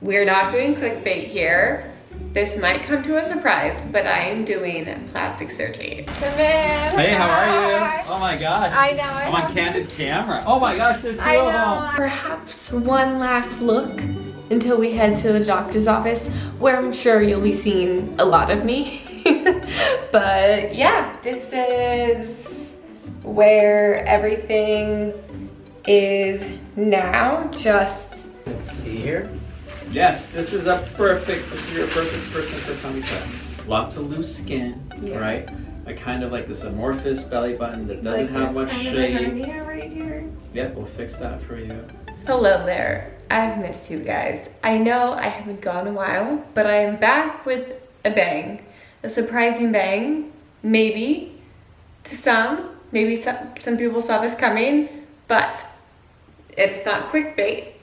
We're not doing clickbait here. This might come to a surprise, but I am doing plastic surgery. Taneja. Hey, how are you? Oh my gosh. I know. I'm on candid camera. Oh my gosh, there's two of them. Perhaps one last look until we head to the doctor's office, where I'm sure you'll be seeing a lot of me. But yeah, this is where everything is now. Just Let's see here. Yes, this is your perfect person for tummy tuck. Lots of loose skin, right? A kind of like this amorphous belly button that doesn't have much shape. Right here. Yep, we'll fix that for you. Hello there. I've missed you guys. I know I haven't gone a while, but I am back with a bang. A surprising bang, maybe to some. Maybe some people saw this coming, but it's not clickbait.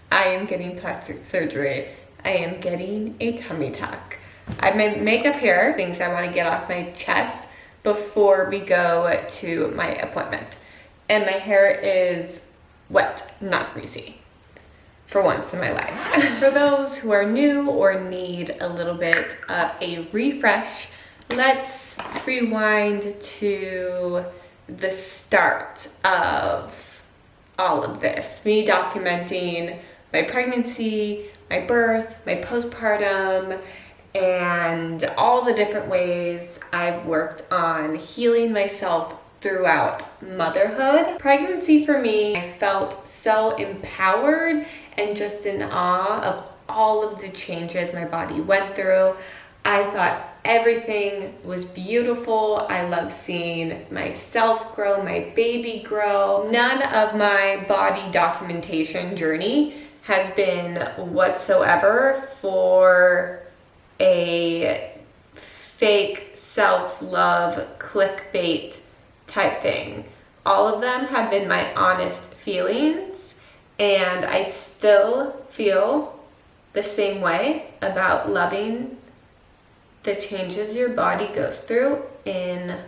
I am getting plastic surgery. I am getting a tummy tuck. I have my makeup here, things I want to get off my chest before we go to my appointment. And my hair is wet, not greasy, for once in my life. For those who are new or need a little bit of a refresh, let's rewind to the start of all of this. Me documenting my pregnancy, my birth, my postpartum, and all the different ways I've worked on healing myself throughout motherhood. Pregnancy for me, I felt so empowered and just in awe of all of the changes my body went through. I thought everything was beautiful. I love seeing myself grow, my baby grow. None of my body documentation journey has been whatsoever for a fake self-love clickbait type thing. All of them have been my honest feelings, and I still feel the same way about loving the changes your body goes through in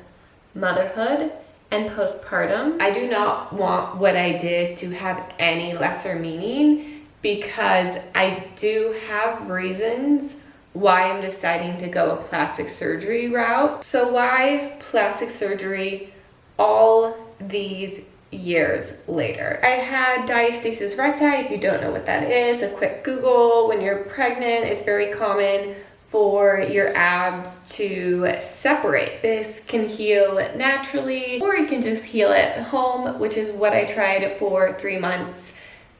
motherhood and postpartum. I do not want what I did to have any lesser meaning, because I do have reasons why I'm deciding to go a plastic surgery route. So why plastic surgery all these years later? I had diastasis recti. If you don't know what that is, a quick Google. When you're pregnant, it's very common for your abs to separate. This can heal naturally, or you can just heal at home, which is what I tried for 3 months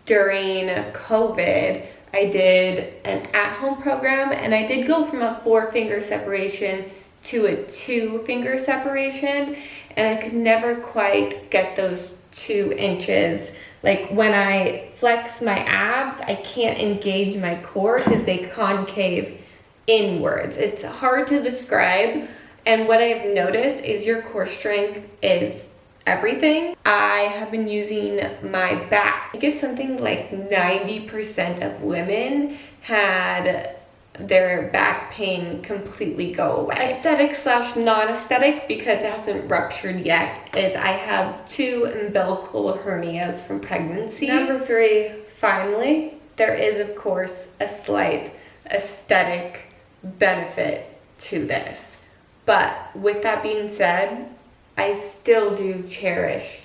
during COVID. I did an at-home program, and I did go from a 4-finger separation to a 2-finger separation, and I could never quite get those 2 inches. Like when I flex my abs, I can't engage my core because they concave inwards. It's hard to describe, and what I've noticed is your core strength is everything. I have been using my back. I think it's something like 90% of women had their back pain completely go away. Aesthetic / non-aesthetic, because it hasn't ruptured yet, is I have 2 umbilical hernias from pregnancy. Number 3, finally, there is of course a slight aesthetic benefit to this. But with that being said, I still do cherish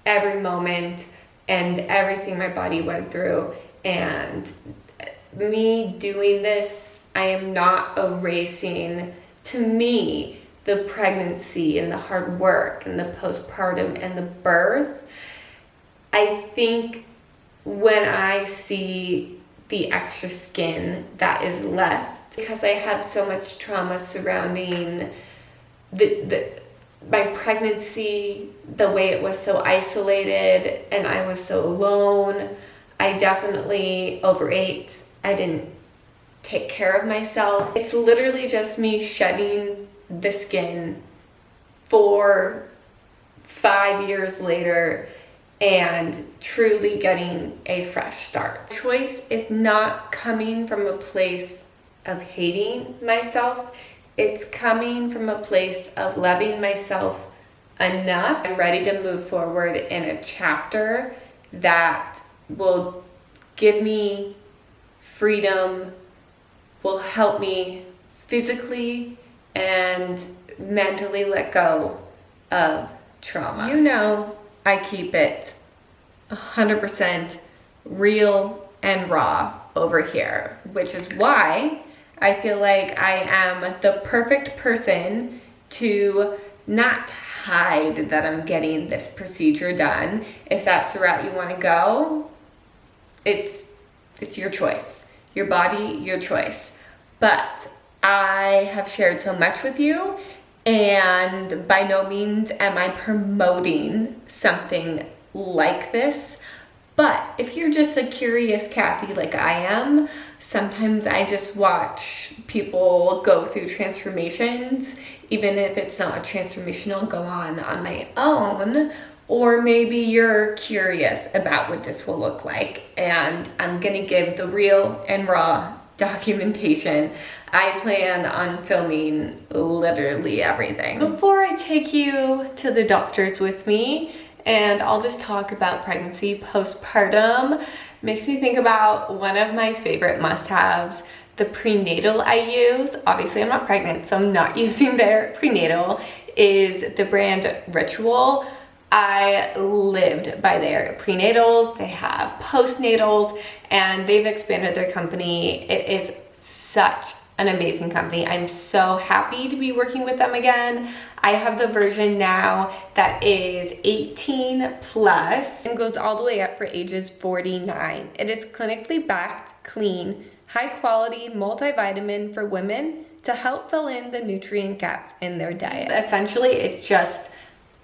every moment and everything my body went through. And me doing this, I am not erasing, to me, the pregnancy and the hard work and the postpartum and the birth. I think when I see the extra skin that is left, because I have so much trauma surrounding my pregnancy, the way it was so isolated and I was so alone. I definitely overate. I didn't take care of myself. It's literally just me shedding the skin 4, 5 years later and truly getting a fresh start. Choice is not coming from a place of hating myself. It's coming from a place of loving myself enough. I'm ready to move forward in a chapter that will give me freedom will help me physically and mentally let go of trauma. You know, I keep it 100% real and raw over here, which is why I feel like I am the perfect person to not hide that I'm getting this procedure done. If that's the route you want to go, it's your choice. Your body, your choice. But I have shared so much with you, and by no means am I promoting something like this. But if you're just a curious Kathy like I am, sometimes I just watch people go through transformations, even if it's not a transformation I'll go on my own. Or maybe you're curious about what this will look like, and I'm gonna give the real and raw documentation. I plan on filming literally everything. Before I take you to the doctors with me and all this talk about pregnancy postpartum, makes me think about one of my favorite must-haves, the prenatal I use. Obviously I'm not pregnant, so I'm not using their prenatal, is the brand Ritual. I lived by their prenatals. They have postnatals, and they've expanded their company. It is such an amazing company. I'm so happy to be working with them again. I have the version now that is 18 plus and goes all the way up for ages 49. It is clinically backed, clean, high quality multivitamin for women to help fill in the nutrient gaps in their diet. Essentially, it's just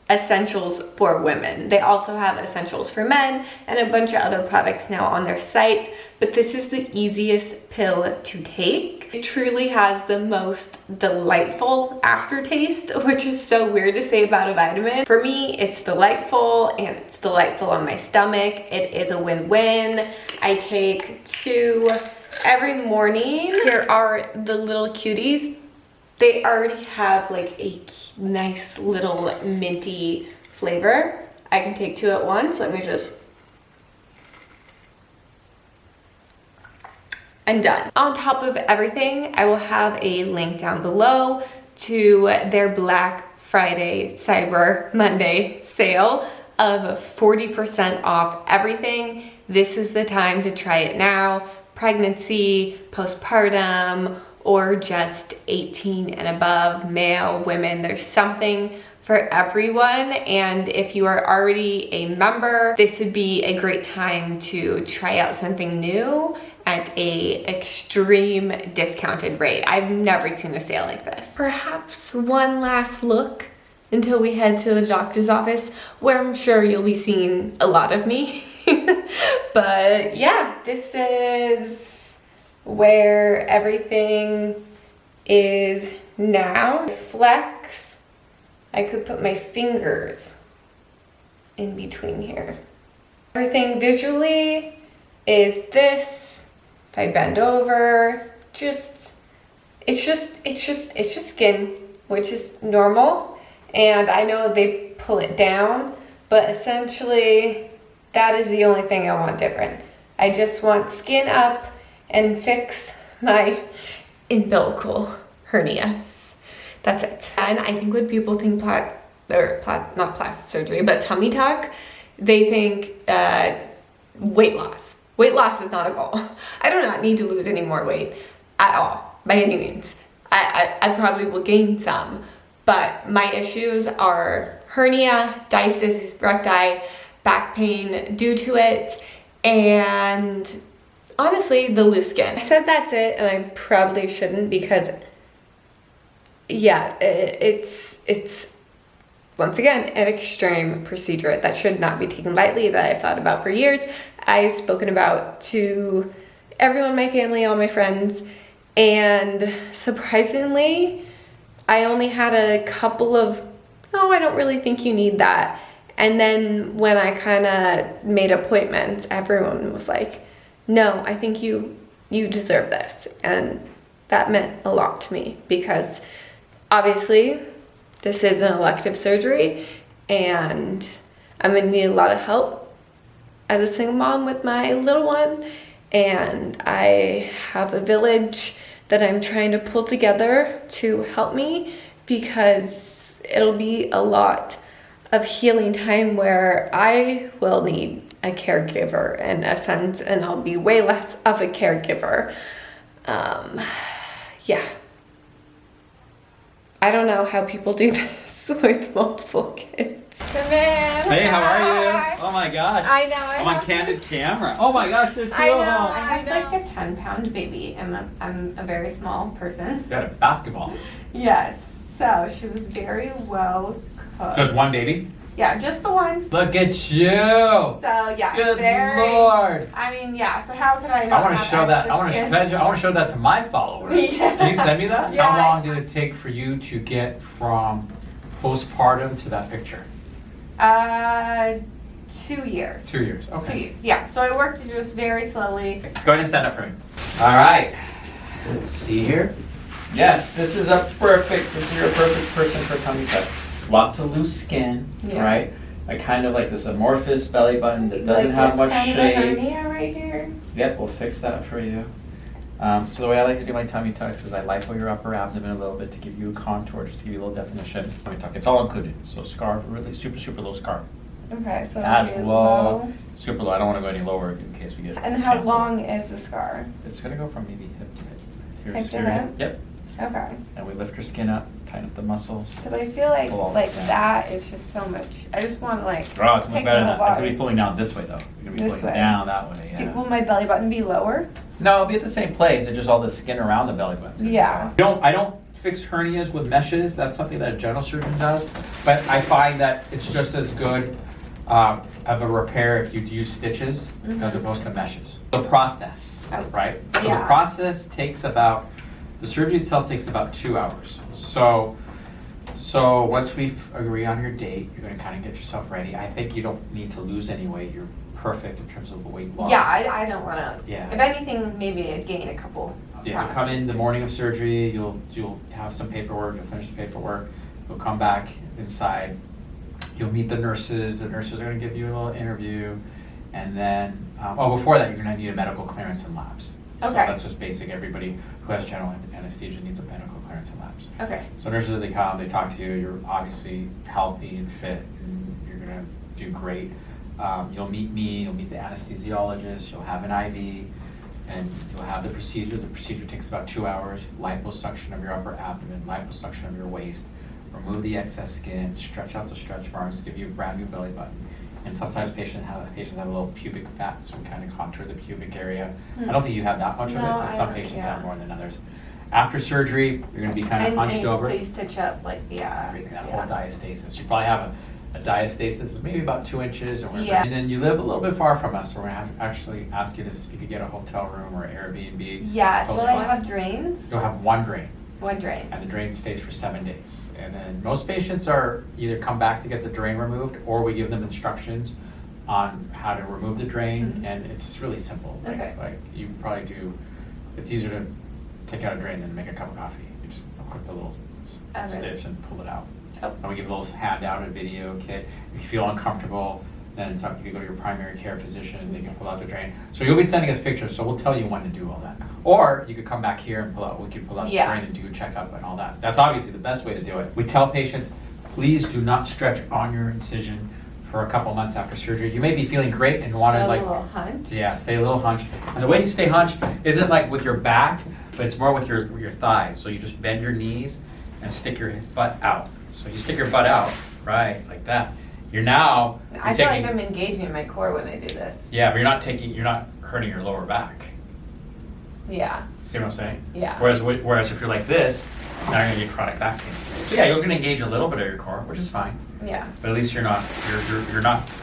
essentials for women. They also have essentials for men and a bunch of other products now on their site, but this is the easiest pill to take. It truly has the most delightful aftertaste, which is so weird to say about a vitamin. For me, it's delightful, and it's delightful on my stomach. It is a win-win. I take 2 every morning. Here are the little cuties. They already have like a nice little minty flavor. I can take 2 at once. Let me just... I'm done. On top of everything, I will have a link down below to their Black Friday, Cyber Monday sale of 40% off everything. This is the time to try it now. Pregnancy, postpartum, or just 18 and above, male, women. There's something for everyone. And if you are already a member, this would be a great time to try out something new at a extreme discounted rate. I've never seen a sale like this. Perhaps one last look until we head to the doctor's office, where I'm sure you'll be seeing a lot of me. But yeah, this is where everything is now. Flex, I could put my fingers in between here. Everything visually is this. If I bend over, it's just skin, which is normal. And I know they pull it down, but essentially that is the only thing I want different. I just want skin up and fix my umbilical hernias. That's it. And I think when people think not plastic surgery, but tummy tuck, they think weight loss. Weight loss is not a goal. I do not need to lose any more weight at all, by any means. I probably will gain some, but my issues are hernia, diastasis recti, back pain due to it, and honestly, the loose skin. I said that's it, and I probably shouldn't, because yeah, it's once again an extreme procedure that should not be taken lightly, that I've thought about for years. I've spoken about to everyone in my family, all my friends, and surprisingly, I only had a couple of, oh, I don't really think you need that. And then when I kind of made appointments, everyone was like, no, I think you deserve this. And that meant a lot to me, because obviously this is an elective surgery and I'm gonna need a lot of help as a single mom with my little one. and I have a village that I'm trying to pull together to help me, because it'll be a lot of healing time where I will need a caregiver in a sense, and I'll be way less of a caregiver. Yeah. I don't know how people do this with multiple kids. Come in. Hey, how are you? Hi. Oh my gosh. I know. I'm on candid camera. Oh my gosh, there's two I of know. them. I have like a 10-pound baby, and I'm a very small person. You got a basketball. Yes. So she was very well cooked. Just one baby? Yeah, just the one. Look at you. So yeah, Good very. Lord. I mean, yeah. So how could I I not? want to have show that. extra I want to show that to my followers. Yeah. Can you send me that? Yeah. How long did it take for you to get from postpartum to that picture? 2 years. 2 years. Okay. 2 years. Yeah. So I worked just very slowly. Go ahead and stand up for me. All right. Let's see here. Yes, this is your perfect person for tummy tuck. Lots of loose skin, Yeah. right? I kind of like this amorphous belly button that doesn't like have this much kind shape. Of a hernia right here. Yep, we'll fix that for you. So the way I like to do my tummy tucks is I lipo your upper abdomen a little bit to give you a contour, just to give you a little definition. Tummy tuck, it's all included. So scarf, really super low scarf. Okay, so As really low, super low. I don't want to go any lower in case we get And how canceled. long is the scar? It's gonna go from maybe hip to hip. Hip to your hip? Yep. Okay. And we lift your skin up, tighten up the muscles. Because I feel like Pull all like that down. that is just so much. I just want to like. Oh, it's much take better the than whole that. It's gonna be body. pulling down this way though. You're gonna be This pulling way. down that way. Yeah. Will my belly button be lower? No, it'll be at the same place. It's just all the skin around the belly button. Yeah. I don't fix hernias with meshes. That's something that a general surgeon does. But I find that it's just as good of a repair if you use stitches as opposed to meshes. The process, Oh. right? So Yeah. the process takes about, the surgery itself takes about 2 hours. So once we agree on your date, you're gonna kind of get yourself ready. I think you don't need to lose any weight. You're perfect in terms of the weight loss. Yeah, I don't want to. Yeah. If anything, maybe I'd gain a couple. Yeah, pounds. you'll come in the morning of surgery, you'll have some paperwork, you'll finish the paperwork, you'll come back inside, you'll meet the nurses are gonna give you a little interview, and then, before that, you're gonna need a medical clearance and labs. So Okay. that's just basic, everybody who has general anesthesia needs a medical clearance and labs. Okay. So nurses, they come, they talk to you, you're obviously healthy and fit, and you're gonna do great. You'll meet me, you'll meet the anesthesiologist, you'll have an IV, and you'll have the procedure. The procedure takes about 2 hours. Liposuction of your upper abdomen, liposuction of your waist, remove the excess skin, stretch out the stretch marks, give you a brand new belly button. And sometimes patients have a little pubic fat, so we kind of contour the pubic area. I don't think you have that much of it, No, but I some don't, patients yeah. have more than others. After surgery, you're going to be kind of hunched over. So you stitch up like Everything, that whole yeah. diastasis. You probably have a diastasis of maybe about 2 inches or whatever. Yeah. And then you live a little bit far from us, so we're going to actually ask you to, if you could get a hotel room or Airbnb. Yeah. close So I by. have drains. You'll have one drain, One drain. and the drain stays for 7 days. And then most patients are either come back to get the drain removed, or we give them instructions on how to remove the drain, and it's just really simple. Okay. Like you probably do, it's easier to take out a drain than make a cup of coffee. You just click the little Okay. stitch and pull it out. Oh. And we give a little handout and video kit. If you feel uncomfortable, then it's up, you can go to your primary care physician, they can pull out the drain. So you'll be sending us pictures, so we'll tell you when to do all that. Or you could come back here and we could pull out the Yeah. drain and do a checkup and all that. That's obviously the best way to do it. We tell patients, please do not stretch on your incision for a couple months after surgery. You may be feeling great and want to So like, a little hunch. yeah, stay a little hunched. And the way you stay hunched isn't like with your back, but it's more with your thighs. So you just bend your knees and stick your butt out. So you stick your butt out, right, like that. You're I feel taking, like I'm engaging my core when I do this. yeah, but you're not hurting your lower back. Yeah. See what I'm saying? Yeah. Whereas if you're like this, now you're gonna get chronic back pain. So yeah, you're gonna engage a little bit of your core, which is fine. Yeah. But at least you're not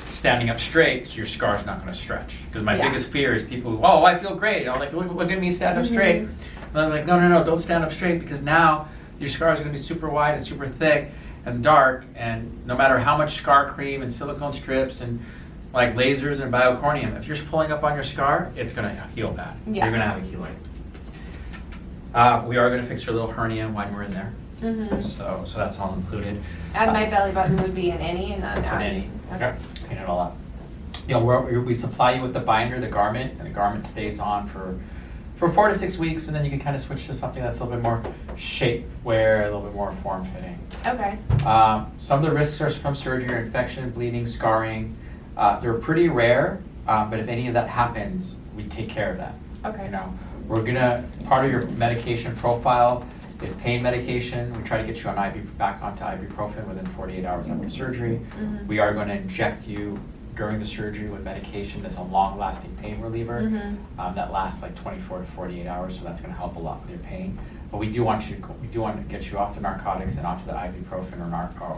standing up straight, so your scar's not gonna stretch. Because my Yeah. biggest fear is people who, oh, I feel great. Like, look at me stand up straight. And I'm like, no, don't stand up straight, because now your scar is gonna be super wide and super thick and dark, and no matter how much scar cream and silicone strips and like lasers and biocorneum, if you're pulling up on your scar, it's gonna heal bad. Yeah. You're gonna have a keloid. We are gonna fix your little hernia when we're in there. So that's all included. And my belly button would be an innie and an It's an outie. innie. Okay. Clean it all up. you know, we supply you with the binder, the garment, and the garment stays on for 4 to 6 weeks, and then you can kind of switch to something that's a little bit more shapewear, a little bit more form-fitting. Okay. Some of the risks are from surgery are infection, bleeding, scarring. They're pretty rare, but if any of that happens, we take care of that. Okay. You know, part of your medication profile is pain medication. We try to get you back onto ibuprofen within 48 hours after surgery. Mm-hmm. We are going to inject you during the surgery with medication that's a long-lasting pain reliever that lasts like 24 to 48 hours, so that's going to help a lot with your pain. But we do want to get you off the narcotics and onto the ibuprofen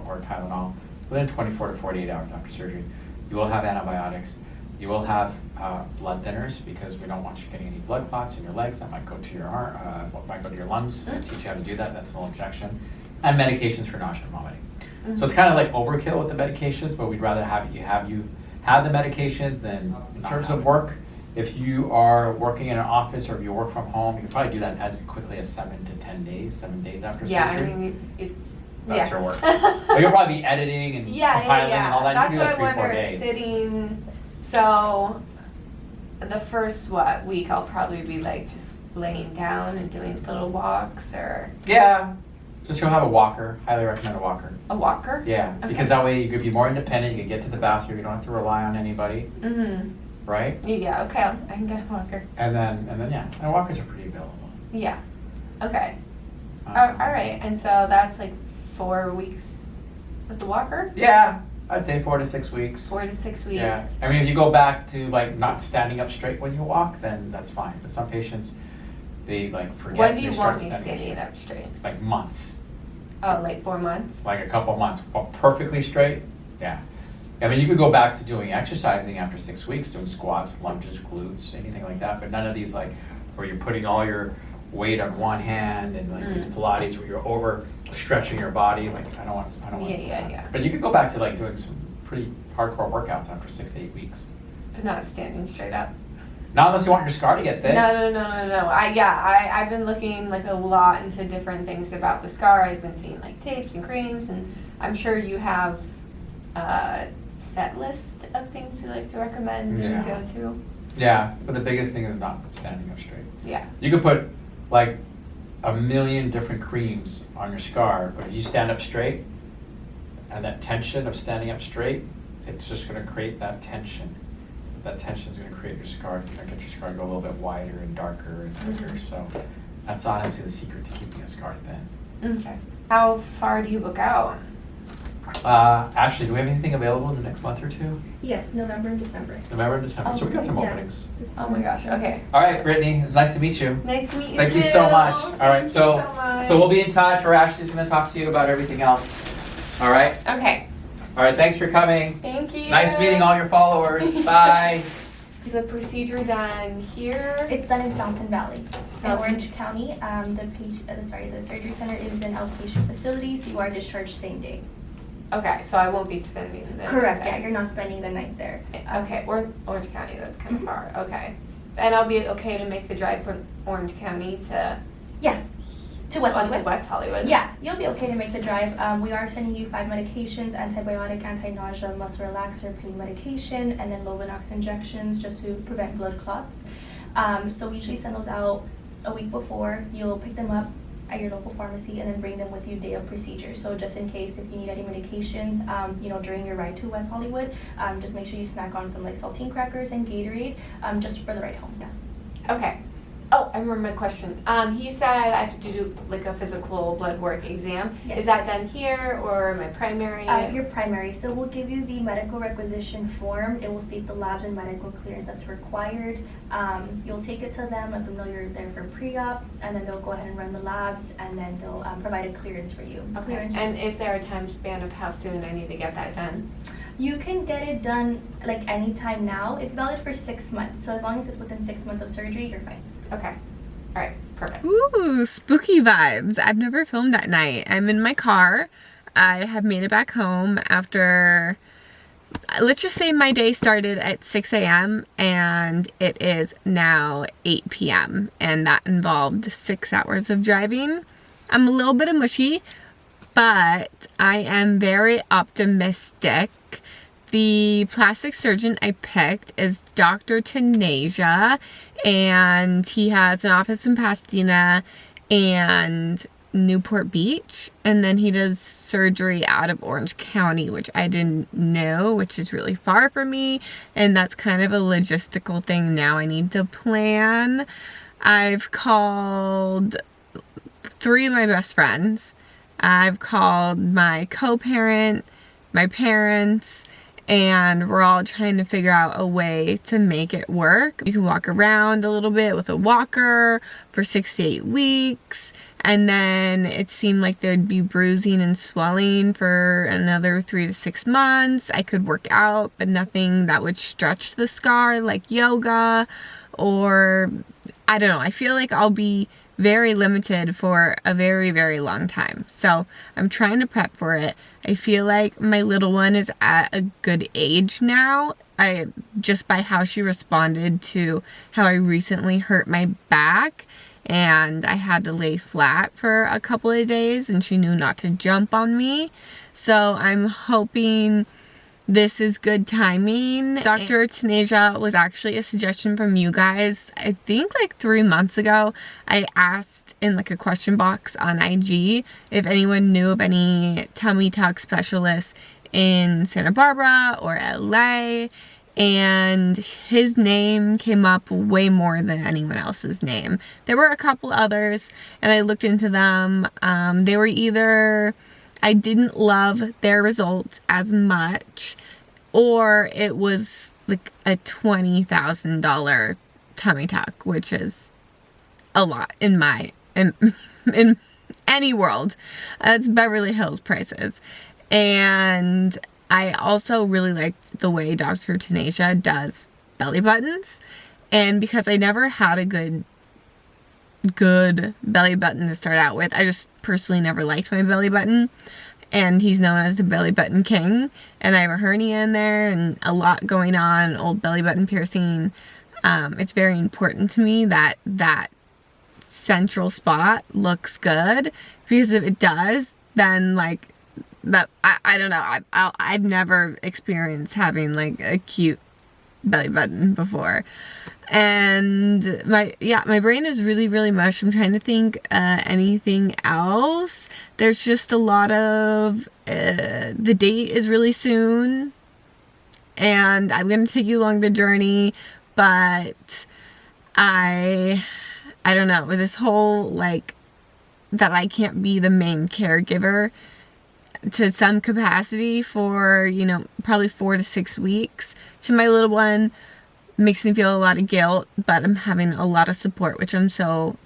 or Tylenol within 24 to 48 hours after surgery. You will have antibiotics. You will have blood thinners because we don't want you getting any blood clots in your legs that might go to your heart, might go to your lungs. We'll teach you how to do that. That's a little injection. And medications for nausea and vomiting. So it's kind of like overkill with the medications, but we'd rather have you have the medications than in terms of work. If you are working in an office or if you work from home, you can probably do that as quickly as 7 to 10 days, 7 days after surgery. Yeah, I mean, it's... That's your work. But you'll probably be editing and compiling and all that. That's you can do what that 3-4 I days. wonder, sitting... So, the first, week I'll probably be like just laying down and doing little walks or... Yeah. Just you'll have a walker. Highly recommend a walker. A walker? Yeah, Okay. because that way you could be more independent. You can get to the bathroom. You don't have to rely on anybody, right? Yeah, okay, I can get a walker. And then yeah, and walkers are pretty available. Yeah, okay. Um, All right, and so that's like 4 weeks with the walker? Yeah, I'd say 4 to 6 weeks. 4 to 6 weeks. Yeah, I mean, if you go back to like not standing up straight when you walk, then that's fine. But some patients, they like forget. When do you they start want me standing standing up straight? Like months. Oh, like 4 months? Like a couple months, perfectly straight. Yeah. I mean, you could go back to doing exercising after 6 weeks, doing squats, lunges, glutes, anything like that. But none of these like where you're putting all your weight on one hand and like these Pilates where you're over stretching your body. Like I don't want. Yeah. But you could go back to like doing some pretty hardcore workouts after 6 to 8 weeks. But not standing straight up. Not unless you want your scar to get thick. No. I've been looking like a lot into different things about the scar. I've been seeing like tapes and creams, and I'm sure you have a set list of things you like to recommend and go to. Yeah, but the biggest thing is not standing up straight. Yeah. You could put like a million different creams on your scar, but if you stand up straight, and that tension of standing up straight, it's just going to create that tension. That tension is going to create your scar, get your scar to go a little bit wider and darker and thicker. So that's honestly the secret to keeping a scar thin. Okay. How far do you book out? Ashley, do we have anything available in the next month or two? Yes, November and December. November and December. So we got some openings. Oh my gosh. Okay. All right, Brittany, it was nice to meet you. Nice to meet you. Thank you too. so much. All right, Thank you so much. so we'll be in touch, or Ashley's going to talk to you about everything else. All right? Okay. All right, thanks for coming. Thank you. Nice meeting all your followers. Bye. Is the procedure done here? It's done in Fountain Valley, in Fountain. Orange County. The surgery center is an outpatient facility, so you are discharged same day. Okay, so I won't be spending the Correct. night Yeah, you're not spending the night there. Okay, Orange County, that's kind of far. Okay. And I'll be okay to make the drive from Orange County to To West onto Hollywood. West Hollywood? Yeah, you'll be okay to make the drive. We are sending you 5 medications: antibiotic, anti-nausea, muscle relaxer, pain medication, and then Lovenox injections just to prevent blood clots. So we usually send those out a week before. You'll pick them up at your local pharmacy and then bring them with you day of procedure. So just in case if you need any medications, during your ride to West Hollywood, just make sure you snack on some like saltine crackers and Gatorade, just for the ride home. Yeah. Okay. Oh, I remember my question. He said I have to do like a physical blood work exam. Yes. Is that done here or my primary? Your primary. So we'll give you the medical requisition form. It will state the labs and medical clearance that's required. You'll take it to them, let them know you're there for pre-op, and then they'll go ahead and run the labs, and then they'll provide a clearance for you. Okay. Clearance And is there a time span of how soon I need to get that done? you can get it done like anytime now. It's valid for 6 months. So as long as it's within 6 months of surgery, you're fine. Okay. All right. Perfect. Ooh, spooky vibes. I've never filmed at night. I'm in my car. I have made it back home after, let's just say my day started at 6 a.m. and it is now 8 p.m. and that involved 6 hours of driving. I'm a little bit mushy, but I am very optimistic The plastic surgeon I picked is Dr. Taneja, and he has an office in Pasadena and Newport Beach, and then he does surgery out of Orange County, which I didn't know, which is really far from me, and that's kind of a logistical thing now I need to plan. I've called 3 of my best friends. I've called my co-parent, my parents, and we're all trying to figure out a way to make it work. You can walk around a little bit with a walker for 6 to 8 weeks, and then it seemed like there'd be bruising and swelling for another 3 to 6 months. I could work out, but nothing that would stretch the scar like yoga, or I don't know. I feel like I'll be very limited for a very, very long time. So I'm trying to prep for it. I feel like my little one is at a good age now. Just by how she responded to how I recently hurt my back and I had to lay flat for a couple of days and she knew not to jump on me. So I'm hoping this is good timing. Dr. Taneja was actually a suggestion from you guys. I think like 3 months ago, I asked in like a question box on IG if anyone knew of any tummy tuck specialists in Santa Barbara or LA, and his name came up way more than anyone else's name. There were a couple others and I looked into them. They were either I didn't love their results as much, or it was like a $20,000 tummy tuck, which is a lot in any world. It's Beverly Hills prices. And I also really liked the way Dr. Taneja does belly buttons, and because I never had a good belly button to start out with. I just personally never liked my belly button, and he's known as the belly button king, and I have a hernia in there and a lot going on, old belly button piercing. It's very important to me that that central spot looks good, because if it does, then like that, I don't know, I've never experienced having like a cute belly button before. And my brain is really mush. I'm trying to think anything else. There's just a lot of the date is really soon, and I'm gonna take you along the journey, but I don't know, with this whole like that I can't be the main caregiver to some capacity for, you know, probably 4 to 6 weeks to my little one makes me feel a lot of guilt, but I'm having a lot of support, which I'm so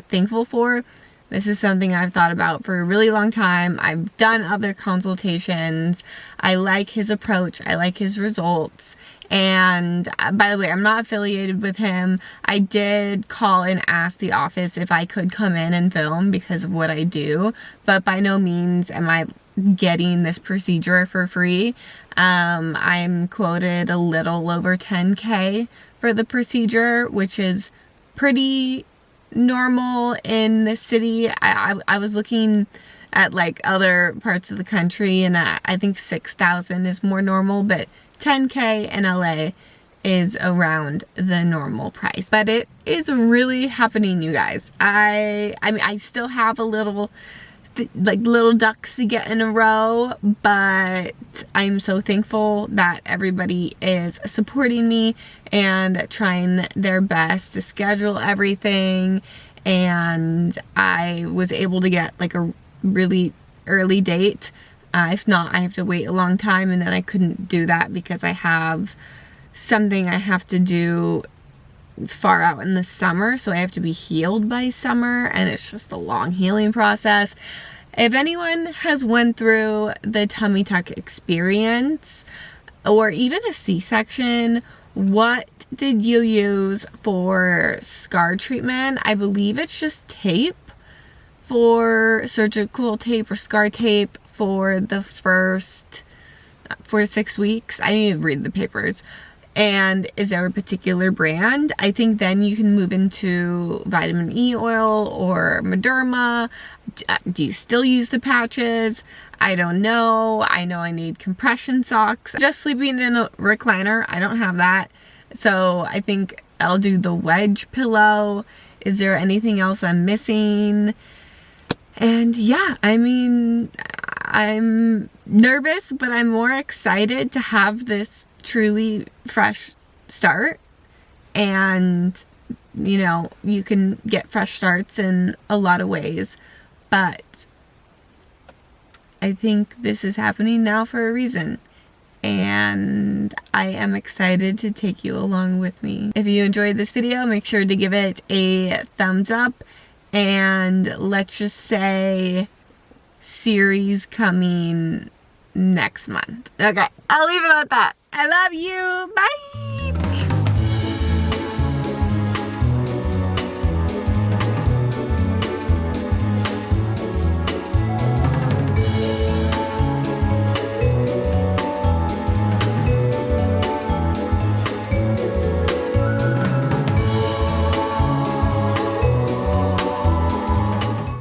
thankful for. This is something I've thought about for a really long time. I've done other consultations. I like his approach. I like his results. And by the way, I'm not affiliated with him. I did call and ask the office if I could come in and film because of what I do, but by no means am I getting this procedure for free. I'm quoted a little over $10,000 for the procedure, which is pretty normal in the city. I was looking at like other parts of the country, and I think 6,000 is more normal, but $10,000 in LA is around the normal price. But it is really happening, you guys. I mean, I still have a little ducks to get in a row, but I'm so thankful that everybody is supporting me and trying their best to schedule everything. And I was able to get like a really early date. If not, I have to wait a long time, and then I couldn't do that because I have something I have to do far out in the summer, so I have to be healed by summer, and it's just a long healing process. If anyone has went through the tummy tuck experience or even a C-section, what did you use for scar treatment? I believe it's just tape, for surgical tape or scar tape for the first 4 to 6 weeks. I need to read the papers. And is there a particular brand? I think then you can move into vitamin E oil or Mederma. Do you still use the patches? I don't know. I know I need compression socks. Just sleeping in a recliner, I don't have that. So I think I'll do the wedge pillow. Is there anything else I'm missing? And yeah, I mean, I'm nervous, but I'm more excited to have this truly fresh start. And, you know, you can get fresh starts in a lot of ways, but I think this is happening now for a reason. And I am excited to take you along with me. If you enjoyed this video, make sure to give it a thumbs up, and let's just say series coming next month. Okay, I'll leave it at that. I love you. Bye.